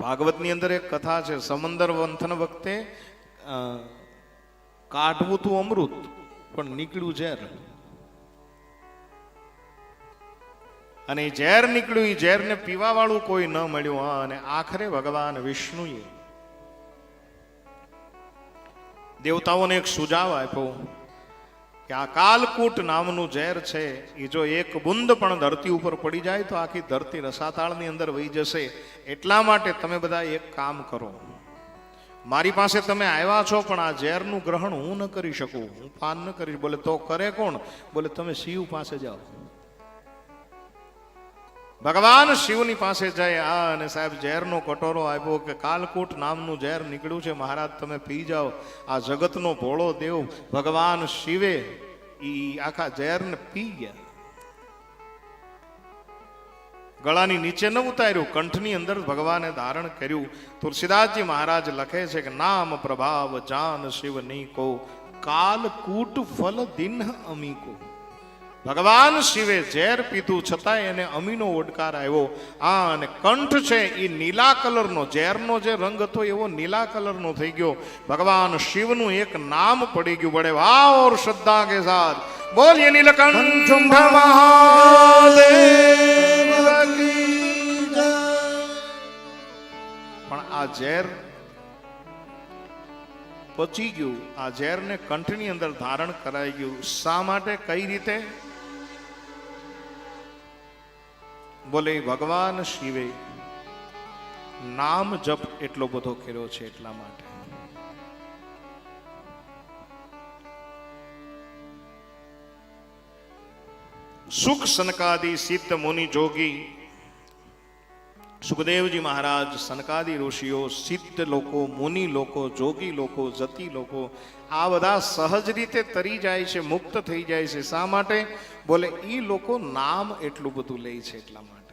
ભાગવતની અંદર એક કથા છે, સમંદર મંથન વખતે કાઢવું તું અમૃત પણ નીકળ્યું ઝેર, અને એ ઝેર નીકળ્યું, એ ઝેરને પીવા વાળું કોઈ ન મળ્યું. અને આખરે ભગવાન વિષ્ણુએ દેવતાઓને એક સુઝાવ આપ્યો કે આ કાલકૂટ નામનું ઝેર છે, એ જો એક બુંદ પણ ધરતી ઉપર પડી જાય તો આખી ધરતી રસાતાળની અંદર વહી જશે. એટલા માટે તમે બધા એક કામ કરો, મારી પાસે તમે આવ્યા છો પણ આ ઝેરનું ગ્રહણ હું ન કરી શકું, હું પાન ન કરીશ. બોલે તો કરે કોણ? બોલે તમે શિવ પાસે જાઓ. ભગવાન શિવની પાસે જાય. અને સાહેબ ઝેરનો કટોરો આપ્યો કે કાલકૂટ નામનું ઝેર નીકળ્યું છે, મહારાજ તમે પી જાઓ. આ જગતનો ભોળો દેવ ભગવાન શિવે ઈ આખા ઝેરને પી ગયા. ગળાની નીચે ન ઉતાર્યું, કંઠની અંદર ભગવાને ધારણ કર્યું. તુલસીદાસજી મહારાજ લખે છે કે નામ પ્રભાવ જાન શિવ નીકો, કાલકૂટ ફલ દિન અમીકો. ભગવાન શિવે ઝેર પીધું છતાંય એને અમીનો ઓડકાર આવ્યો. અને કંઠ છે એ નીલા કલરનો, ઝેરનો જે રંગ હતો એવો નીલા કલરનો થઈ ગયો. ભગવાન શિવનું એક નામ પડી ગયું. બડે ભાવ ઓર શ્રદ્ધા કે સાથ બોલીએ નીલકંઠ મહાદેવ કી જય. પણ આ ઝેર પચી ગયું, આ ઝેરને કંઠની અંદર ધારણ કરાઈ ગયું. શા માટે, કઈ રીતે? બોલે ભગવાન શિવે નામ જપ એટલો બધો કર્યો છે એટલા માટે. સુખ સનકાદી સિદ્ધ મુનિ જોગી, સુખદેવજી મહારાજ, સનકાદી ઋષિઓ, સિદ્ધ લોકો, મુનિ લોકો, જોગી લોકો, જતી લોકો, આ બધા સહજ રીતે તરી જાય છે, મુક્ત થઈ જાય છે. શા માટે? બોલે ઈ લોકો નામ એટલું બધું લે છે એટલા માટે.